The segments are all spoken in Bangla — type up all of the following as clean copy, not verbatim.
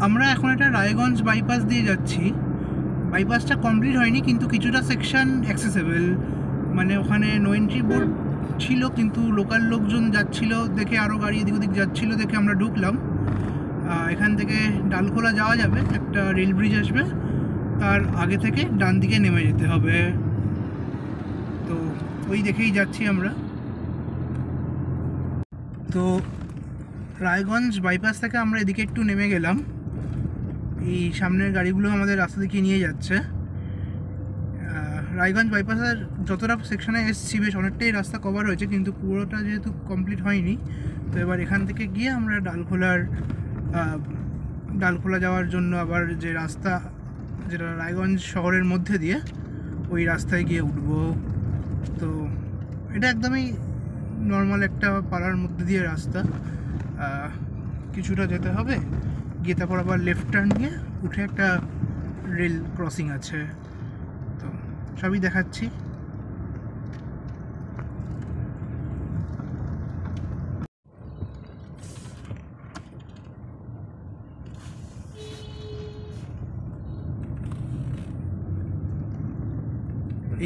আমরা এখন একটা রায়গঞ্জ বাইপাস দিয়ে যাচ্ছি। বাইপাসটা কমপ্লিট হয়নি, কিন্তু কিছুটা সেকশন অ্যাক্সেসেবল। মানে ওখানে নো এন্ট্রি বোর্ড ছিল, কিন্তু লোকাল লোকজন যাচ্ছিল দেখে, আরও গাড়ি এদিক ওদিক যাচ্ছিল দেখে আমরা ঢুকলাম। এখান থেকে ডালখোলা যাওয়া যাবে, একটা রেল ব্রিজ আসবে, তার আগে থেকে ডান দিকে নেমে যেতে হবে। তো ওই দেখেই যাচ্ছি আমরা। তো রায়গঞ্জ বাইপাস থেকে আমরা এদিকে একটু নেমে গেলাম। এই সামনের গাড়িগুলো আমাদের রাস্তা দিকে নিয়ে যাচ্ছে। রায়গঞ্জ বাইপাসের যতটা সেকশনে এসছি বেশ অনেকটাই রাস্তা কভার হয়েছে, কিন্তু পুরোটা যেহেতু কমপ্লিট হয়নি, তো এবার এখান থেকে গিয়ে আমরা ডালখোলা যাওয়ার জন্য আবার যে রাস্তা, যেটা রায়গঞ্জ শহরের মধ্যে দিয়ে, ওই রাস্তায় গিয়ে উঠব। তো এটা একদমই নর্মাল একটা পাড়ার মধ্যে দিয়ে রাস্তা। কিছুটা যেতে হবে, গিয়ে তারপর আবার লেফট টার্ন নিয়ে উঠে একটা রেল ক্রসিং আছে। তো সবই দেখাচ্ছি।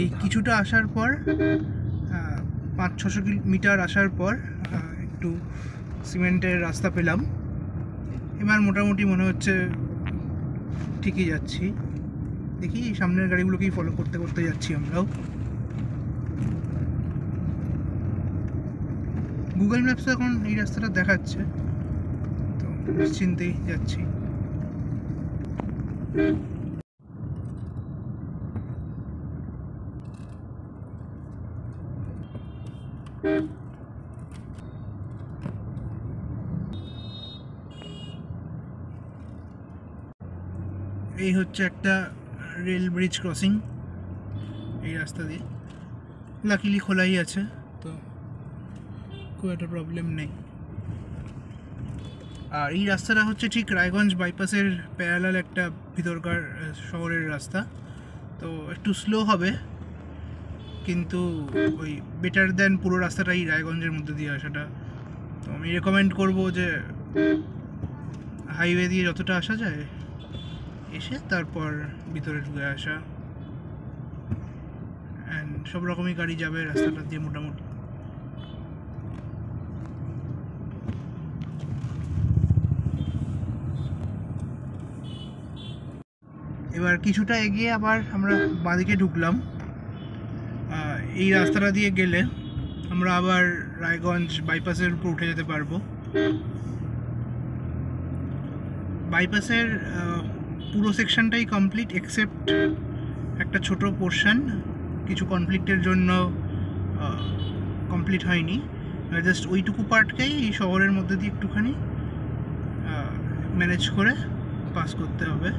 এই কিছুটা আসার পর 500-600 মিটার আসার পর একটু সিমেন্টের রাস্তা পেলাম। এবার মোটামুটি মনে হচ্ছে ঠিকই যাচ্ছি। দেখি এই সামনের গাড়িগুলোকেই ফলো করতে করতে যাচ্ছি আমরাও। গুগল ম্যাপসে এখন এই রাস্তাটা দেখাচ্ছে, তো নিশ্চিন্তেই যাচ্ছি। এই হচ্ছে একটা রেল ব্রিজ ক্রসিং এই রাস্তা দিয়ে। লাকিলি খোলাই আছে, তো খুব একটা প্রবলেম নেই। আর এই রাস্তাটা হচ্ছে ঠিক রায়গঞ্জ বাইপাসের প্যারালাল একটা ভিতরকার শহরের রাস্তা। তো একটু স্লো হবে, কিন্তু ওই বেটার দেন পুরো রাস্তাটাই রায়গঞ্জের মধ্যে দিয়ে আসাটা। তো আমি রেকমেন্ড করবো যে হাইওয়ে দিয়ে যতটা আসা যায় এসে তারপর ভিতরে ঢুকে আসা। অ্যান্ড সব রকমই গাড়ি যাবে রাস্তাটা দিয়ে মোটামুটি। এবার কিছুটা এগিয়ে আবার আমরা বাঁদিকে ঢুকলাম। এই রাস্তাটা দিয়ে গেলে আমরা আবার রায়গঞ্জ বাইপাসের উপর উঠে যেতে পারবো। বাইপাসের পুরো সেকশনটাই কমপ্লিট, এক্সেপ্ট একটা ছোট পোর্শন কিছু কনফ্লিক্টের জন্য কমপ্লিট হয়নি। জাস্ট ওইটুকু পার্টকেই এই শহরের মধ্যে দিয়ে একটুখানি ম্যানেজ করে পাস করতে হবে।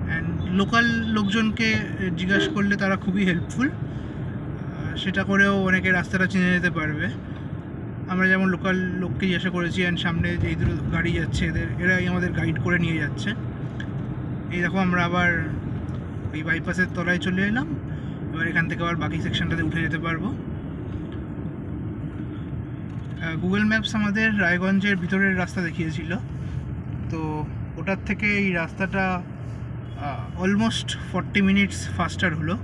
অ্যান্ড লোকাল লোকজনকে জিজ্ঞাসা করলে তারা খুবই হেল্পফুল, সেটা করেও অনেকে রাস্তাটা চিনে যেতে পারবে। আমরা যেমন লোকাল লোককে জিজ্ঞাসা করেছি, অ্যান্ড সামনে যেই দুটো গাড়ি যাচ্ছে এরাই আমাদের গাইড করে নিয়ে যাচ্ছে। এই দেখো আমরা আবার ওই বাইপাসের তলায় চলে এলাম। এবার এখান থেকে আবার বাকি সেকশনটাতে উঠে যেতে পারবো। গুগল ম্যাপস আমাদের রায়গঞ্জের ভিতরের রাস্তা দেখিয়েছিল, তো ওটার থেকে এই রাস্তাটা অলমোস্ট 40 মিনিটস ফাস্টার হলো।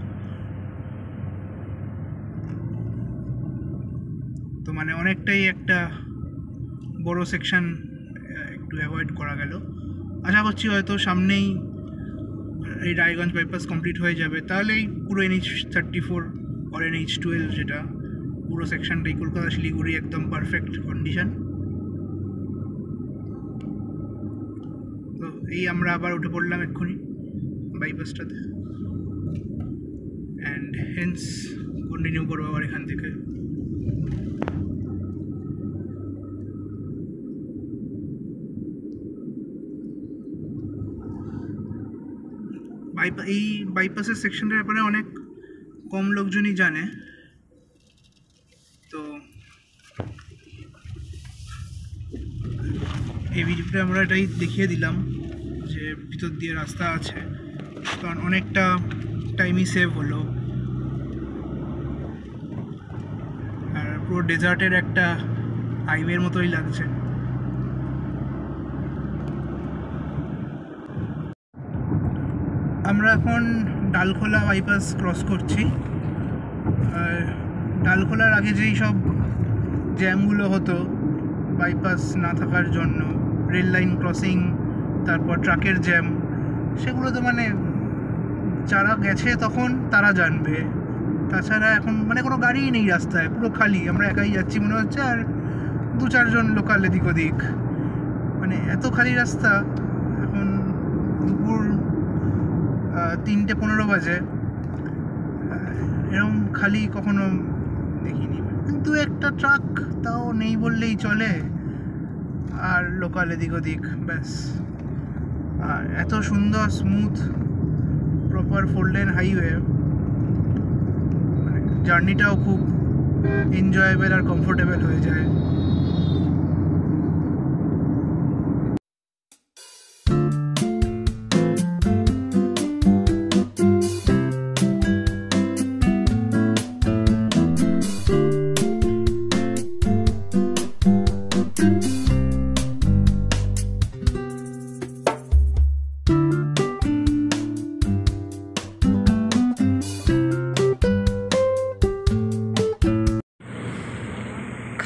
তো মানে অনেকটাই একটা বড় সেকশন একটু অ্যাভয়েড করা গেল। আশা করছি হয়তো সামনেই এই রায়গঞ্জ বাইপাস কমপ্লিট হয়ে যাবে, তাহলেই পুরো NH34 আর NH12 যেটা পুরো সেকশনটাই কলকাতা শিলিগুড়ি একদম পারফেক্ট কন্ডিশন। তো এই আমরা আবার উঠে পড়লাম এক্ষুনি বাইপাসটাতে, অ্যান্ড হেন্স কন্টিনিউ করবো আবার এখান থেকে। এই বাইপাসের সেকশনটার ব্যাপারে অনেক কম লোকজনই জানে। তো এই ভিডিওতে আমরা এটাই দেখিয়ে দিলাম যে ভিতর দিয়ে রাস্তা আছে, কারণ অনেকটা টাইমই সেভ হলো। আর পুরো ডেজার্টের একটা হাইওয়ের মতোই লাগছে। আমরা এখন ডালখোলা বাইপাস ক্রস করছি। আর ডালখোলার আগে যেই সব জ্যামগুলো হতো বাইপাস না থাকার জন্য, রেল লাইন ক্রসিং, তারপর ট্রাকের জ্যাম, সেগুলো তো মানে যারা গেছে তখন তারা জানবে। তাছাড়া এখন মানে কোনো গাড়িই নেই রাস্তায়, পুরো খালি, আমরা একাই যাচ্ছি মনে হচ্ছে, আর 2-4 জন লোকাল এদিক ওদিক, মানে এত খালি রাস্তা। এখন দুপুর 3:15 বাজে, এরকম খালি কখনো দেখিনি। কিন্তু একটা ট্রাক তাও নেই বললেই চলে, আর লোকাল এদিক ওদিক, ব্যাস। আর এত সুন্দর স্মুথ প্রপার 4 লেন হাইওয়ে, মানে জার্নিটাও খুব এনজয়েবল আর কমফোর্টেবল হয়ে যায়।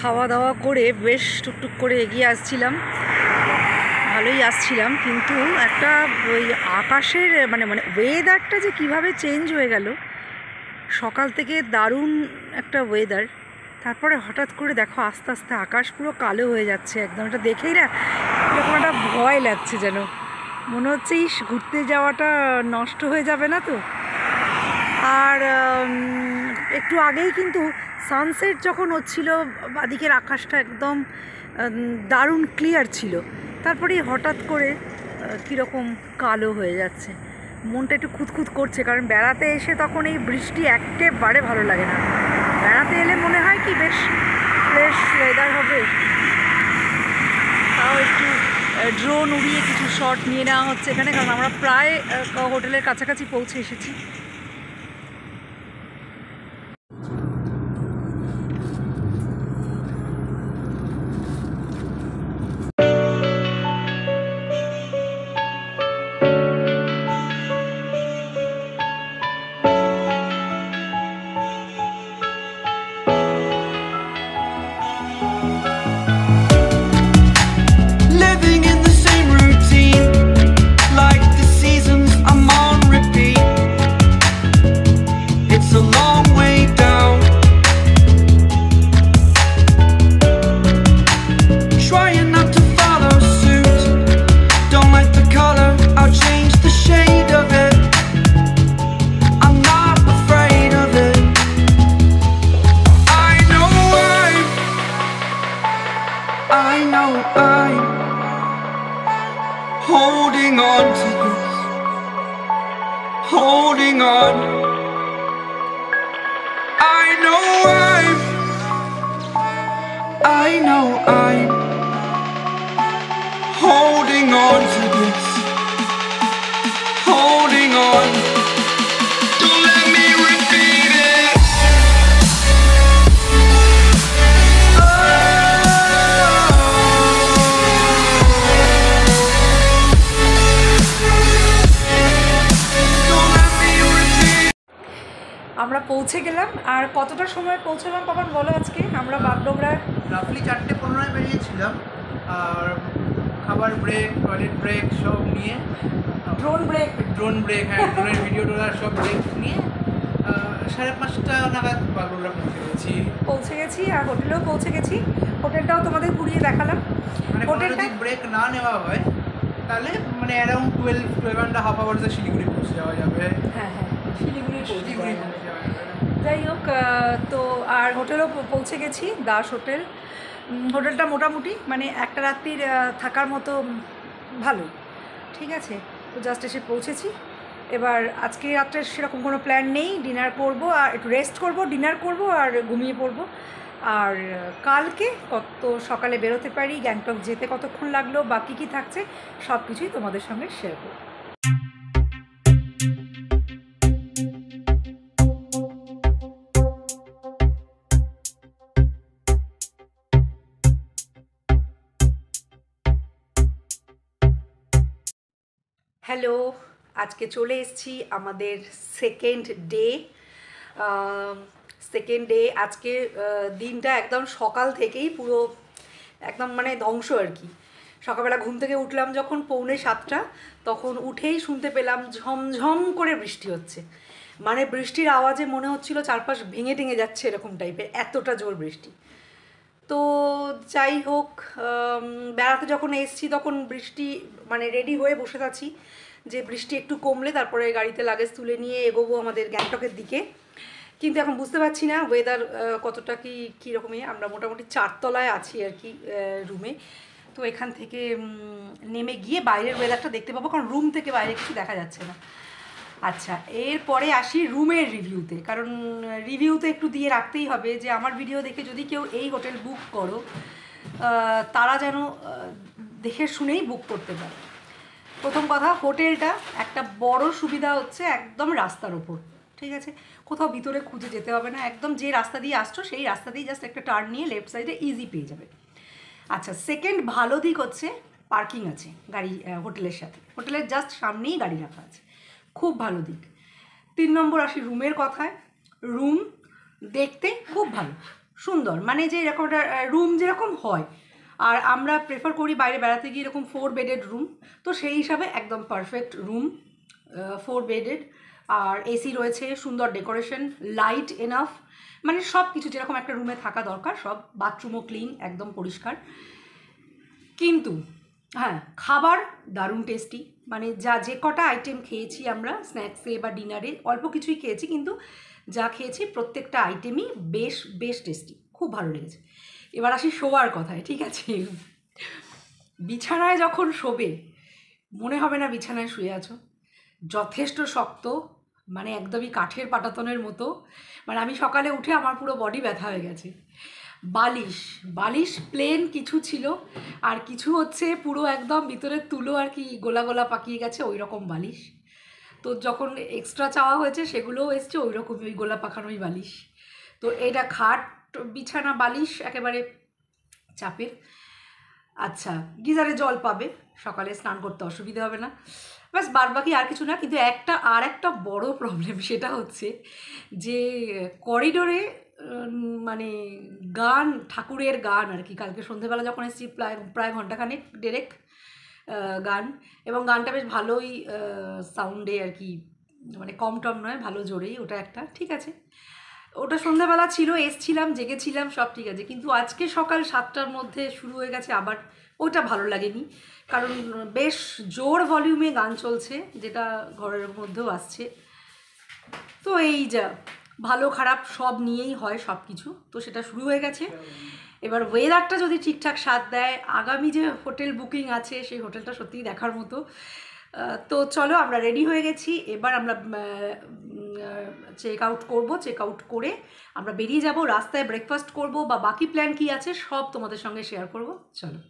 খাওয়া দাওয়া করে বেশ টুকটুক করে এগিয়ে আসছিলাম, ভালোই আসছিলাম, কিন্তু একটা ওই আকাশের মানে ওয়েদারটা যে কিভাবে চেঞ্জ হয়ে গেল। সকাল থেকে দারুণ একটা ওয়েদার, তারপরে হঠাৎ করে দেখো আস্তে আস্তে আকাশ পুরো কালো হয়ে যাচ্ছে একদম। এটা দেখেই না এরকম একটা ভয় লাগছে, যেন মনে হচ্ছে এই ঘুরতে যাওয়াটা নষ্ট হয়ে যাবে না তো। আর একটু আগেই কিন্তু সানসেট যখন হচ্ছিল, বাদিকের আকাশটা একদম দারুণ ক্লিয়ার ছিল, তারপরে হঠাৎ করে কীরকম কালো হয়ে যাচ্ছে। মনটা একটু খুঁতখুত করছে, কারণ বেড়াতে এসে তখন এই বৃষ্টি একেবারে ভালো লাগে না। বেড়াতে এলে মনে হয় কি বেশ ফ্রেশ ওয়েদার হবে। তাও একটু ড্রোন উড়িয়ে কিছু শট নিয়ে নেওয়া হচ্ছে এখানে, কারণ আমরা প্রায় হোটেলের কাছাকাছি পৌঁছে এসেছি। Holding on to this, holding on. I know I'm holding on to this, holding on. Don't let me repeat it. আমরা পৌঁছে গেলাম। আর কতটা সময় পৌঁছলাম পাপান বলো আজকে? আমরা বাগডোগরা রাফলি 4:15 বেরিয়েছিলাম, আর খাবার ব্রেক, টয়লেট ব্রেক সব নিয়ে, ড্রোন ব্রেক, হ্যাঁ, ড্রোনের ভিডিও টোলার সব ব্রেক নিয়ে 5:30 নাগাদ বাগডোগরা পৌঁছে গেছি। আর হোটেলেও পৌঁছে গেছি। হোটেলটাও তোমাদের ঘুরিয়ে দেখালাম। মানে হোটেলটা ব্রেক না নেওয়া হয় তাহলে মানে অ্যারাউন্ড 12.5 আওয়ার্সে শিলিগুড়ি পৌঁছে যাওয়া যাবে। হ্যাঁ, শিলিগুড়ি পৌঁছে যাওয়া যাবে। যাই হোক, তো আর হোটেলও পৌঁছে গেছি, দাস হোটেল। হোটেলটা মোটামুটি মানে একটা রাত্রির থাকার মতো ভালো, ঠিক আছে। তো জাস্ট এসে পৌঁছেছি। এবার আজকে রাত্রে সেরকম কোনো প্ল্যান নেই, ডিনার করব আর একটু রেস্ট করব, ডিনার করব আর ঘুমিয়ে পড়বো। আর কালকে কত সকালে বেরোতে পারি, গ্যাংটক যেতে কতক্ষণ লাগলো, বা কী থাকছে সব কিছুই তোমাদের সঙ্গে শেয়ার করব। হ্যালো, আজকে চলে এসেছি আমাদের সেকেন্ড ডে। আজকে দিনটা একদম সকাল থেকেই পুরো একদম মানে ধ্বংস আর কি। সকালবেলা ঘুম থেকে উঠলাম যখন 6:45, তখন উঠেই শুনতে পেলাম ঝমঝম করে বৃষ্টি হচ্ছে। মানে বৃষ্টির আওয়াজে মনে হচ্ছিল চারপাশ ভেঙে টেঙে যাচ্ছে, এরকম টাইপের, এতটা জোর বৃষ্টি। তো যাই হোক, বেড়াতে যখন এসেছি তখন বৃষ্টি মানে রেডি হয়ে বসে আছি যে বৃষ্টি একটু কমলে তারপরে গাড়িতে লাগেজ তুলে নিয়ে এগোবো আমাদের গ্যাংটকের দিকে। কিন্তু এখন বুঝতে পারছি না ওয়েদার কতটা কীরকমই। আমরা মোটামুটি 4 তলায় আছি আর কি রুমে। তো এখান থেকে নেমে গিয়ে বাইরের ওয়েদারটা দেখতে পাবো, কারণ রুম থেকে বাইরে কিছু দেখা যাচ্ছে না। আচ্ছা, এরপরে আসি রুমের রিভিউতে, কারণ রিভিউতে একটু দিয়ে রাখতেই হবে যে আমার ভিডিও দেখে যদি কেউ এই হোটেল বুক করো তারা যেন দেখে শুনেই বুক করতে পারে। প্রথম কথা, হোটেলটা একটা বড় সুবিধা হচ্ছে একদম রাস্তার ওপর, ঠিক আছে? কোথাও ভিতরে খুঁজে যেতে হবে না, একদম যে রাস্তা দিয়ে আসছো সেই রাস্তা দিয়ে জাস্ট একটা টার্ন নিয়ে লেফট সাইডে ইজি পেয়ে যাবে। আচ্ছা, সেকেন্ড ভালো দিক হচ্ছে পার্কিং আছে গাড়ি হোটেলের সাথে, হোটেলের জাস্ট সামনেই গাড়ি রাখা আছে, খুব ভালো দিক। 3 নম্বর আসি রুমের কথায়। রুম দেখতে খুব ভালো, সুন্দর, মানে যে এরকম রুম যেরকম হয়, আর আমরা প্রেফার করি বাইরে বেড়াতে গিয়ে এরকম 4 বেডেড রুম, তো সেই হিসাবে একদম পারফেক্ট রুম, 4 বেডেড। আর এসি রয়েছে, সুন্দর ডেকোরেশন, লাইট এনাফ, মানে সব কিছু যেরকম একটা রুমে থাকা দরকার সব। বাথরুমও ক্লিন, একদম পরিষ্কার। কিন্তু হ্যাঁ, খাবার দারুণ টেস্টি, মানে যে কটা আইটেম খেয়েছি আমরা স্ন্যাক্সে বা ডিনারে, অল্প কিছুই খেয়েছি, কিন্তু যা খেয়েছি প্রত্যেকটা আইটেমই বেশ টেস্টি, খুব ভালো লেগেছে। এবার আসি শোয়ার কথায়, ঠিক আছে? বিছানায় যখন শোবে মনে হবে না বিছানায় শুয়ে আছো, যথেষ্ট শক্ত, মানে একদমই কাঠের পাটাতনের মতো। মানে আমি সকালে উঠে আমার পুরো বডি ব্যথা হয়ে গেছে। বালিশ প্লেন কিছু ছিল, আর কিছু হচ্ছে পুরো একদম ভিতরের তুলো আর কি গোলা গোলা পাকিয়ে গেছে, ওই রকম বালিশ। তো যখন এক্সট্রা চাওয়া হয়েছে সেগুলোও এসছে ওই রকমই, ওই গোলা পাকানোই বালিশ। তো এটা খাট বিছানা বালিশ একেবারে চাপের। আচ্ছা, গিজারে জল পাবে, সকালে স্নান করতে অসুবিধা হবে না, ব্যাস। বাদবাকি আর কিছু না। কিন্তু একটা বড় প্রবলেম, সেটা হচ্ছে যে করিডোরে মানে গান, ঠাকুরের গান আর কি। কালকে সন্ধেবেলা যখন এসেছি প্রায় ঘন্টাখানেক ডিরেক্ট গান, এবং গানটা বেশ ভালোই সাউন্ডে আর কি, মানে কম টম নয়, ভালো জোরেই। ওটা একটা ঠিক আছে, ওটা সন্ধ্যাবেলা ছিল, এসছিলাম, জেগেছিলাম, সব ঠিক আছে। কিন্তু আজকে সকাল 7টার মধ্যে শুরু হয়ে গেছে আবার, ওটা ভালো লাগেনি, কারণ বেশ জোর ভলিউমে গান চলছে, যেটা ঘরের মধ্যেও আসছে। তো এই যা ভালো খারাপ সব নিয়েই হয় সব কিছু, তো সেটা শুরু হয়ে গেছে। এবার ওয়েদারটা যদি ঠিকঠাক সাথ দেয়, আগামী যে হোটেল বুকিং আছে সেই হোটেলটা সত্যিই দেখার মতো। তো চলো, আমরা রেডি হয়ে গেছি, এবার আমরা চেক আউট করে আমরা বেরিয়ে যাব, রাস্তায় ব্রেকফাস্ট করব, বা বাকি প্ল্যান কি আছে সব তোমাদের সঙ্গে শেয়ার করব। চলো।